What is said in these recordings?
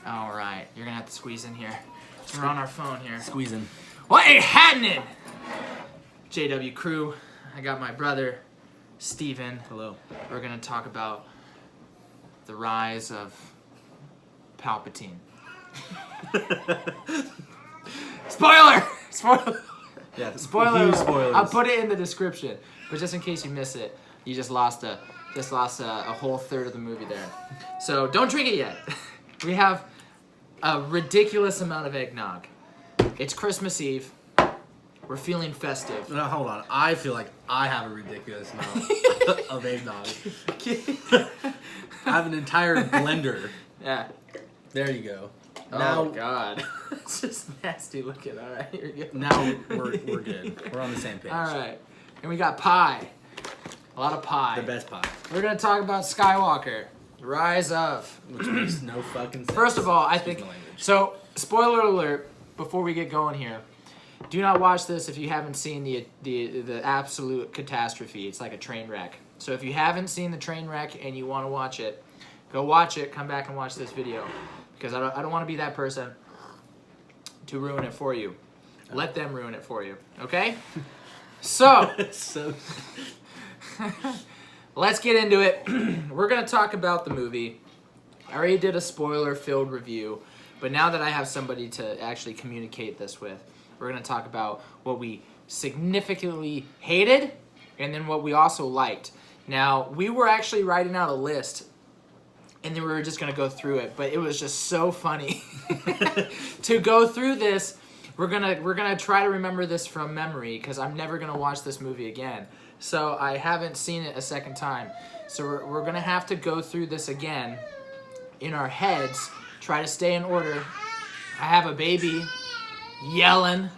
All right, you're gonna have to squeeze in here. We're on our phone here. Squeezing. What ain't happening? JW crew, I got my brother, Steven. Hello. We're gonna talk about the rise of Palpatine. Spoiler! Spoiler! Yeah, Spoiler! huge spoilers. I'll put it in the description, but just in case you miss it, you just lost a whole third of the movie there. So don't drink it yet. We have a ridiculous amount of eggnog. It's Christmas Eve. We're feeling festive. No, hold on. I feel like I have a ridiculous amount of eggnog. I have an entire blender. Yeah. There you go. Now, oh God, it's just nasty looking. All right, you're good. Now we're good. We're on the same page. All right, and we got pie. A lot of pie. The best pie. We're gonna talk about Skywalker, Rise of. Which makes no fucking sense. First of all, I think so. Spoiler alert! Before we get going here, do not watch this if you haven't seen the absolute catastrophe. It's like a train wreck. So if you haven't seen the train wreck and you want to watch it, go watch it. Come back and watch this video. Because I don't want to be that person to ruin it for you. Let them ruin it for you, okay? So, let's get into it. We're going to talk about the movie. I already did a spoiler-filled review, but now that I have somebody to actually communicate this with, we're going to talk about what we significantly hated and then what we also liked. Now, we were actually writing out a list and then we were just going to go through it, but it was just so funny to go through this. We're gonna try to remember this from memory because I'm never going to watch this movie again. So I haven't seen it a second time. So we're going to have to go through this again in our heads, try to stay in order. I have a baby yelling.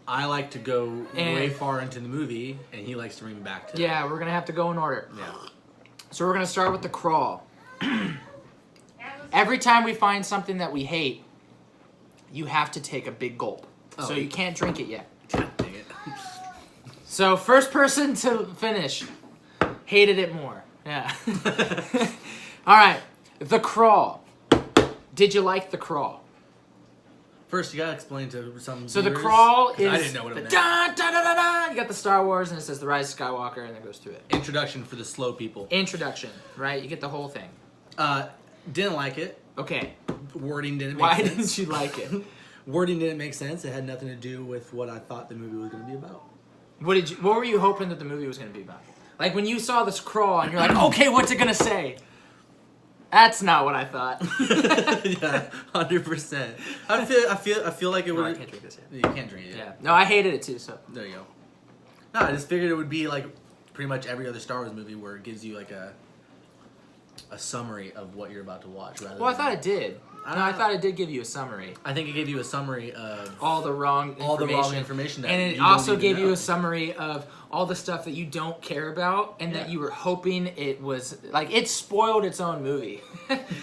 I like to go way far into the movie, and he likes to bring me back to Yeah, we're going to have to go in order. Yeah. So we're going to start with the crawl. Every time we find something that we hate, you have to take a big gulp. Oh. So you can't drink it yet. God dang it. So first person to finish hated it more. Yeah. All right. The Crawl. Did you like The Crawl? First, you gotta explain to some. So viewers, The Crawl is I didn't know what it meant. Da, da, da, da, da. You got the Star Wars and it says The Rise of Skywalker and it goes through it. Introduction for the slow people. Introduction, right? You get the whole thing. Didn't like it. Okay. Wording didn't make Why sense. didn't you like it? Wording didn't make sense. It had nothing to do with what I thought the movie was going to be about. What were you hoping that the movie was going to be about? Like when you saw this crawl and you're like, okay, what's it going to say? That's not what I thought. Yeah, 100%. I feel like it would. I can't drink this yet. You can't drink it. Yeah. No, I hated it too. So There you go. No, I just figured it would be like pretty much every other Star Wars movie where it gives you like a summary of what you're about to watch. Rather well, I than, thought it did. I thought it did give you a summary. I think it gave you a summary of All the wrong information that and it you also don't even gave you know. a summary of all the stuff that you don't care about and that you were hoping it was like it spoiled its own movie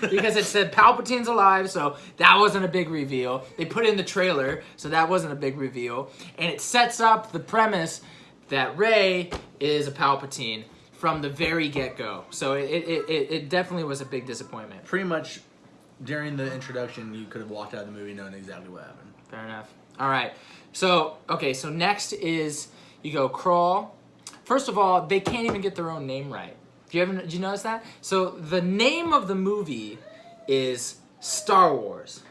because it said Palpatine's alive, so that wasn't a big reveal. They put it in the trailer, so that wasn't a big reveal, and it sets up the premise that Rey is a Palpatine from the very get-go. So it definitely was a big disappointment. Pretty much during the introduction, you could have walked out of the movie knowing exactly what happened. Fair enough. All right. So next is you go Crawl. First of all, they can't even get their own name right. Did you notice that? So the name of the movie is Star Wars,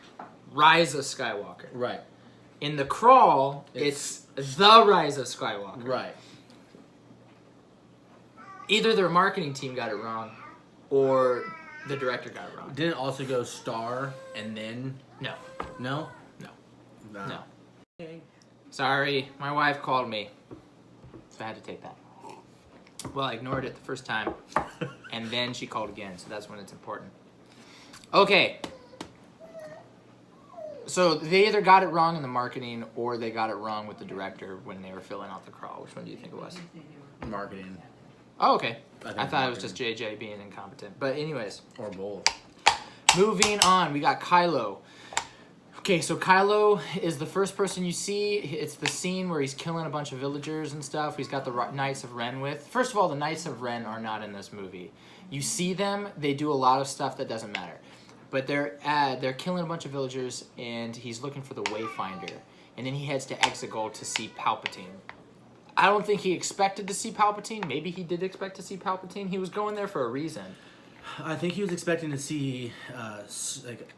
Rise of Skywalker. Right. In The Crawl, it's The Rise of Skywalker. Right. Either their marketing team got it wrong, or the director got it wrong. Didn't it also go Star and then... No. No? No. Nah. No. Sorry, my wife called me, so I had to take that. Well, I ignored it the first time, and then she called again, so that's when it's important. Okay. So they either got it wrong in the marketing, or they got it wrong with the director when they were filling out The Crawl. Which one do you think it was? Marketing. Oh, okay. I thought it was marketing. just JJ being incompetent. But anyways. Or both. Moving on, we got Kylo. Okay, so Kylo is the first person you see. It's the scene where he's killing a bunch of villagers and stuff. He's got the Knights of Ren with. First of all, the Knights of Ren are not in this movie. You see them, they do a lot of stuff that doesn't matter. But they're killing a bunch of villagers, and he's looking for the Wayfinder. And then he heads to Exegol to see Palpatine. I don't think he expected to see Palpatine. Maybe he did expect to see Palpatine. He was going there for a reason. I think he was expecting to see, like,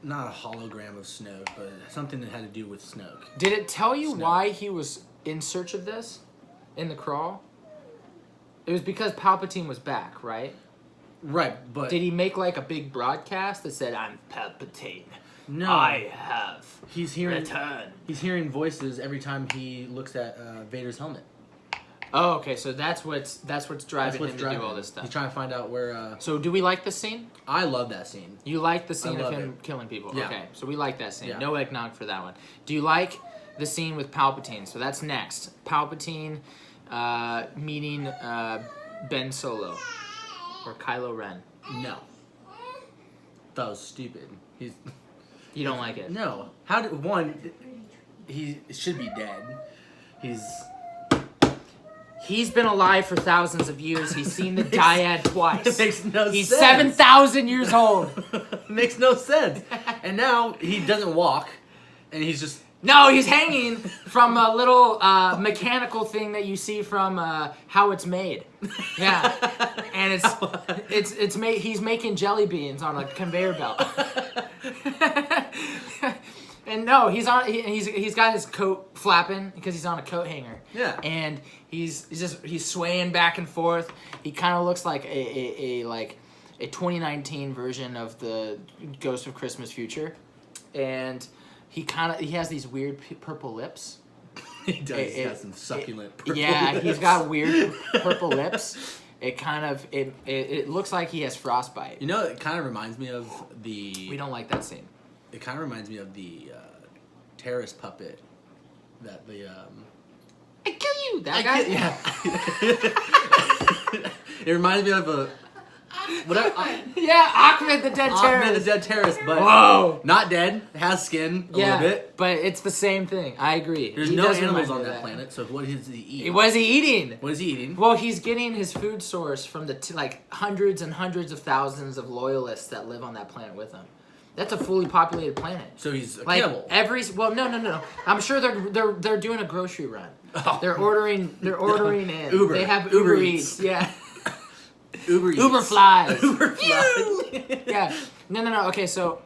not a hologram of Snoke, but something that had to do with Snoke. Did it tell you why he was in search of this in the crawl? It was because Palpatine was back, right? Right, but... Did he make, like, a big broadcast that said, I'm Palpatine? No. I have returned. He's hearing voices every time he looks at Vader's helmet. Oh, okay, so that's what's driving him to do all this stuff. He's trying to find out where... So do we like this scene? I love that scene. You like the scene of him killing people? Yeah. Okay, so we like that scene. Yeah. No eggnog for that one. Do you like the scene with Palpatine? So that's next. Palpatine meeting Ben Solo. Or Kylo Ren. No. That was stupid. You don't like it? No. He should be dead. He's been alive for thousands of years. He's seen the dyad twice. It makes no He's sense. 7,000 years old. Makes no sense. And now he doesn't walk, and he's just... No, he's hanging from a little mechanical thing that you see from How It's Made. Yeah, and it's made. He's making jelly beans on a conveyor belt. And no, he's got his coat flapping because he's on a coat hanger. Yeah, and he's swaying back and forth. He kind of looks like a 2019 version of the Ghost of Christmas Future, and. He has these weird purple lips. He does. He has some succulent purple lips. He's got weird purple lips. It looks like he has frostbite. You know, it kind of reminds me of the... We don't like that scene. It kind of reminds me of the terrorist puppet that the... I kill you! That guy? Yeah. It reminds me of a... Yeah, Ahmed the Dead Terrorist. Ahmed the Dead Terrorist, but whoa, not dead. Has skin a little bit. But it's the same thing. I agree. There's no animals on that planet, so what is he eating? What is he eating? What is he eating? Well, he's getting his food source from the hundreds and hundreds of thousands of loyalists that live on that planet with him. That's a fully populated planet. So he's a cannibal. No. I'm sure they're doing a grocery run. Oh. They're ordering in. Uber. They have Uber Eats. Yeah. Uber flies. Uber flies. Yeah. No. Okay, so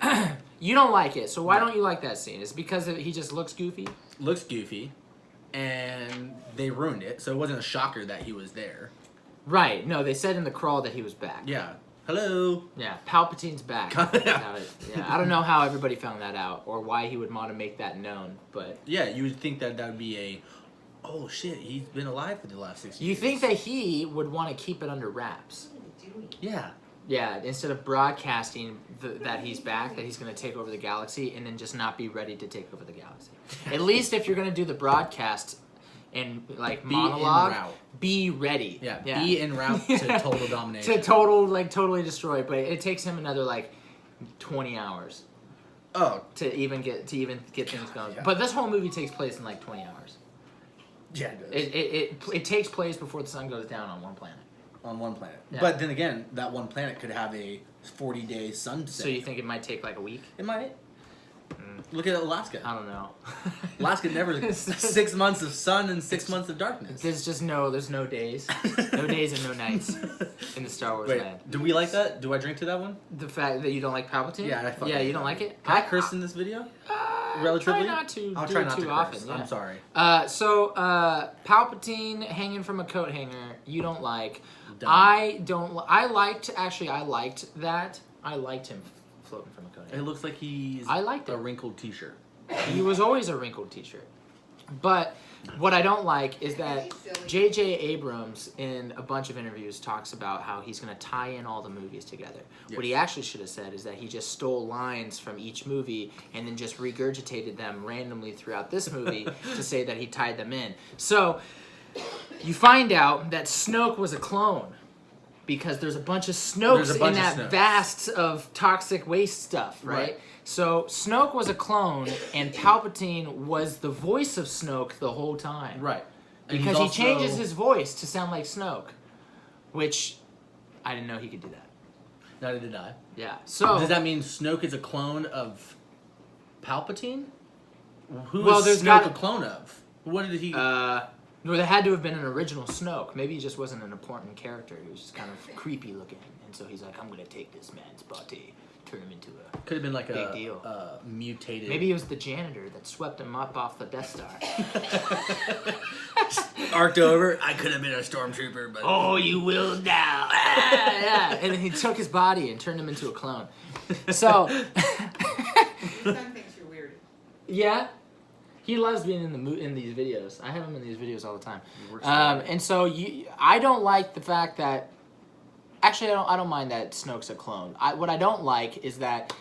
you don't like it. So why don't you like that scene? Is it because he just looks goofy? Looks goofy, and they ruined it. So it wasn't a shocker that he was there. Right. No, they said in the crawl that he was back. Yeah. Hello. Yeah. Palpatine's back. Yeah. I don't know how everybody found that out or why he would want to make that known, but yeah, you would think that would be a. Oh shit, he's been alive for the last 6 years. You think that he would want to keep it under wraps? Yeah. Yeah, instead of broadcasting that he's back, that he's going to take over the galaxy, and then just not be ready to take over the galaxy. At least if you're going to do the broadcast and monologue, be ready. Yeah, be en route to total domination. To totally destroy. But it takes him another 20 hours. Oh, to even get things going. Yeah. But this whole movie takes place in 20 hours. Yeah, it does. It takes place before the sun goes down on one planet. On one planet. Yeah. But then again, that one planet could have a 40-day sunset. So you think it might take a week? It might. Look at Alaska. I don't know. Alaska never 6 months of sun and 6 months of darkness. There's no days. No days and no nights in the Star Wars land. Do we like that? Do I drink to that one? The fact that you don't like Palpatine? Yeah, you don't like it? Can I curse in this video? Relatively? Try not to. I'll do try it not too to often. curse. Yeah. I'm sorry. So Palpatine hanging from a coat hanger, you don't like. Dumb. I liked that. I liked him floating from a coat hanger. It looks like he's a wrinkled t-shirt. He was always a wrinkled t-shirt. But what I don't like is that J.J. Abrams, in a bunch of interviews, talks about how he's going to tie in all the movies together. Yes. What he actually should have said is that he just stole lines from each movie and then just regurgitated them randomly throughout this movie to say that he tied them in. So you find out that Snoke was a clone. Because there's a bunch of Snokes in that vast of toxic waste stuff, right? So Snoke was a clone, and Palpatine was the voice of Snoke the whole time. Right. Because he changes his voice to sound like Snoke, which I didn't know he could do that. Neither did I. Yeah. So does that mean Snoke is a clone of Palpatine? Who Well, is there's Snoke got- a clone of? What did he? No, there had to have been an original Snoke. Maybe he just wasn't an important character. He was just kind of creepy looking, and so he's like, "I'm gonna take this man's body, turn him into a." Could have been like big deal. Mutated. Maybe he was the janitor that swept him up off the Death Star. Arced over. I could have been a stormtrooper, but Oh, you will now. Yeah, and then he took his body and turned him into a clone. So, Your son thinks you're weird. yeah, he loves being in these videos. I have him in these videos all the time. Works And so I don't like the fact that. Actually, I don't mind that Snoke's a clone. What I don't like is that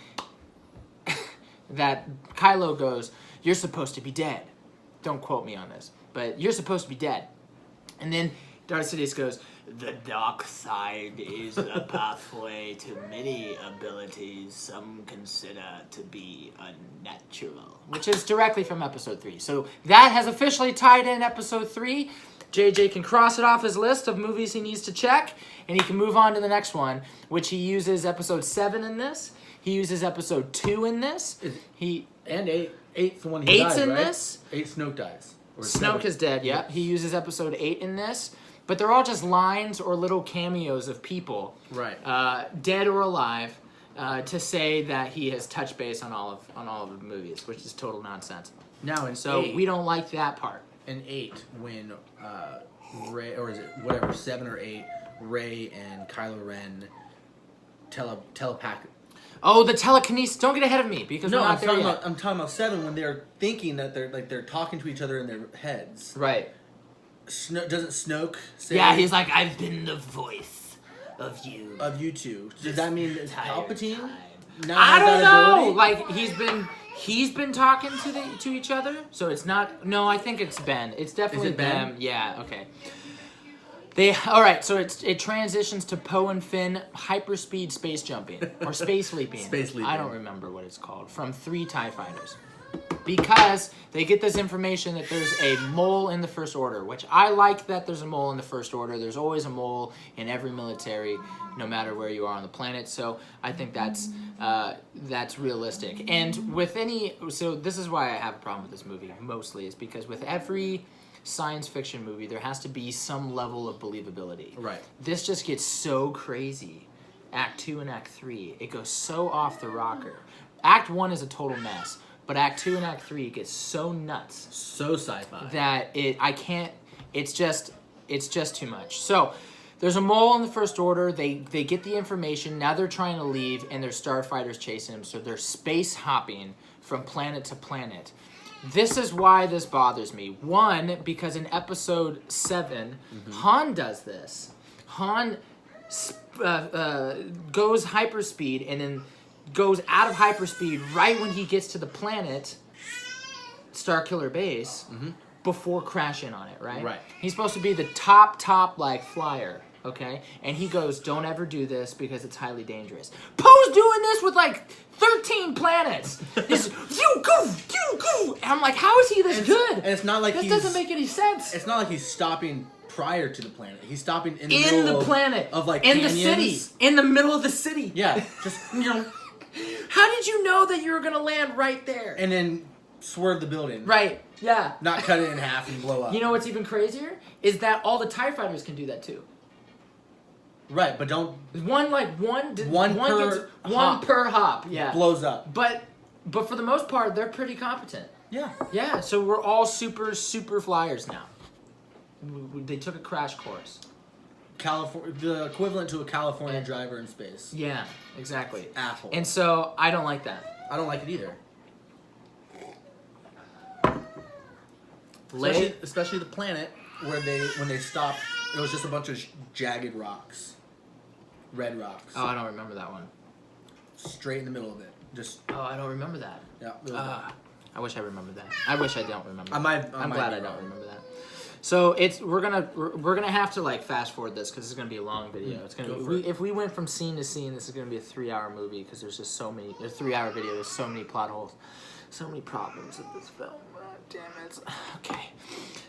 that Kylo goes, "You're supposed to be dead." Don't quote me on this, but you're supposed to be dead. And then Darth Sidious goes, "The dark side is a pathway to many abilities some consider to be unnatural," which is directly from Episode 3. So that has officially tied in Episode 3. JJ can cross it off his list of movies he needs to check, and he can move on to the next one, which he uses Episode 7 in this. He uses Episode 2 in this. and eight's the one he Eight's dies, in right? this. 8 Snoke dies. Or Snoke is dead, yeah. He uses Episode 8 in this. But they're all just lines or little cameos of people, Right. dead or alive, to say that he has touched base on all of the movies, which is total nonsense. Now in So 8, we don't like that part. in 8 when Rey, or is it whatever, 7 or 8, Rey and Kylo Ren telepath. Oh, the telekinesis! Don't get ahead of me because No, we're I'm not there talking yet. about. I'm talking about 7 when they're thinking that they're talking to each other in their heads. Right. Doesn't Snoke say? Yeah, he's like, "I've been the voice of you." Of you two. Does that mean that entire Palpatine? time. Now I has don't that know. ability? Like he's been talking to each other, so it's not. No, I think it's Ben. It's definitely Is it Ben? them. Yeah. Okay. All right. So it transitions to Poe and Finn hyperspeed space jumping or space leaping. Space leaping. I don't remember what it's called. From 3 TIE fighters. Because they get this information that there's a mole in the First Order, which I like that there's a mole in the First Order. There's always a mole in every military, no matter where you are on the planet. So I think that's realistic. And so this is why I have a problem with this movie mostly, is because with every science fiction movie, there has to be some level of believability. Right. This just gets so crazy. Act 2 and Act 3, it goes so off the rocker. Act 1 is a total mess. But Act 2 and Act 3 gets so nuts So sci-fi. that it's just too much. So there's a mole in the First Order. They get the information. Now they're trying to leave, and there's starfighters chasing them. So they're space hopping from planet to planet. This is why this bothers me. One, because in Episode 7, Han does this. Han goes hyperspeed and then goes out of hyperspeed right when he gets to the planet, Starkiller Base, before crashing on it, right? Right. He's supposed to be the top, like, flyer, okay? And he goes, "Don't ever do this because it's highly dangerous." Poe's doing this with, like, 13 planets. He's, you go. And I'm like, how is he this good? And it's not like This he's... doesn't make any sense. It's not like he's stopping prior to the planet. He's stopping in the In middle the planet. of like in canyons. the city. In the middle of the city. Yeah, just How did you know that you were going to land right there? and then swerve the building. Right. Yeah. Not cut it in half and blow up. You know what's even crazier? Is that all the TIE fighters can do that too. Right, but don't One per hop. per hop. Yeah. blows up. But for the most part, they're pretty competent. Yeah. Yeah. So we're all super flyers now. They took a crash course. The equivalent to a California driver in space. Yeah. Exactly. Asshole. And so I don't like that. I don't like it either. Lay- Especially the planet where when they stopped, it was just a bunch of jagged rocks, red rocks, Oh, I don't remember that one. straight in the middle of it. Just Oh, I don't remember that. yeah. Really bad. I wish I remembered that. I wish I don't remember. I might- I'm I might glad be I don't wrong. remember that. So we're gonna have to like fast forward this because it's gonna be a long video. It's gonna Go be, for it. if we went from scene to scene, this is gonna be a 3-hour movie because there's just so many. A 3-hour video. There's so many plot holes, so many problems with this film. Damn it. Okay,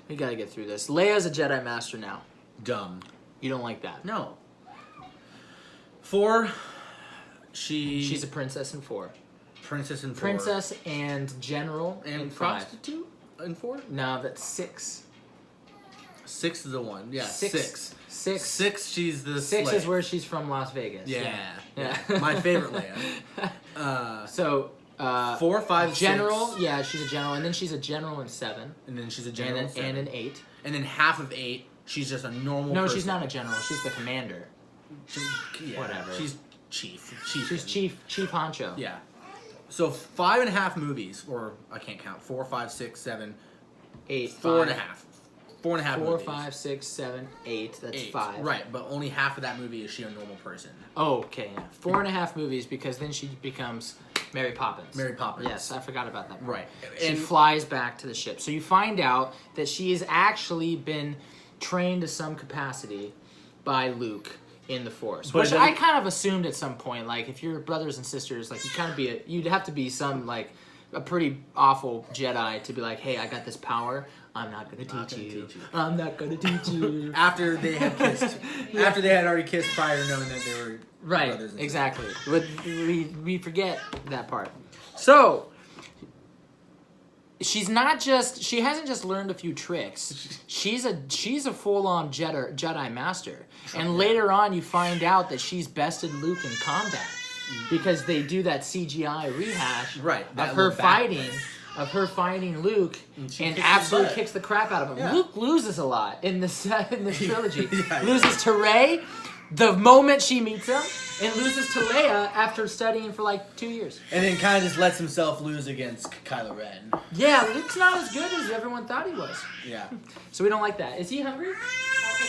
we gotta get through this. Leia's a Jedi Master now. Dumb. You don't like that? No. For She's a princess in 4. Princess in 4. Princess and general in And 5. prostitute in 4? No, that's 6. 6 is the one. Yeah, 6. 6. 6, she's the 6 slave. is where she's from Las Vegas. Yeah. Yeah. My favorite Leia. So 4, 5, general, 6. yeah, she's a general, and then she's a general in 7, And then she's a general in 7. and in 8. And then half of 8, she's just a normal No, person. she's not a general. She's the commander. Yeah, Whatever. She's chief. She's chief honcho. Yeah. So 5.5 movies, or I can't count. 4, 5, 6, 7, 8. 4.5. 4.5 4, movies. 5, 6, 7, 8. That's 8. 5. Right, but only half of that movie is she a normal person. Oh, okay. Yeah. 4.5 movies because then she becomes Mary Poppins. Mary Poppins. Yes, I forgot about that. Right. She And flies back to the ship. So you find out that she has actually been trained to some capacity by Luke in the Force, But which it I doesn't- kind of assumed at some point. Like, if you're brothers and sisters, like you'd have to be some like a pretty awful Jedi to be like, hey, I got this power. I'm not gonna teach you. I'm not gonna teach you. after they had kissed, after they had already kissed prior to knowing that they were Right, brothers and exactly. But we forget that part. So she hasn't just learned a few tricks. She's a full-on Jedi master. And later on you find out that she's bested Luke in combat because they do that CGI rehash Right, that of her little battle fighting Luke And she and kicks his absolutely butt. kicks the crap out of him. Yeah. Luke loses a lot in this trilogy. Yeah, Loses to Rey the moment she meets him, and loses to Leia after studying for like 2 years. And then kind of just lets himself lose against Kylo Ren. Yeah, Luke's not as good as everyone thought he was. Yeah. So we don't like that. Is he hungry? I'll take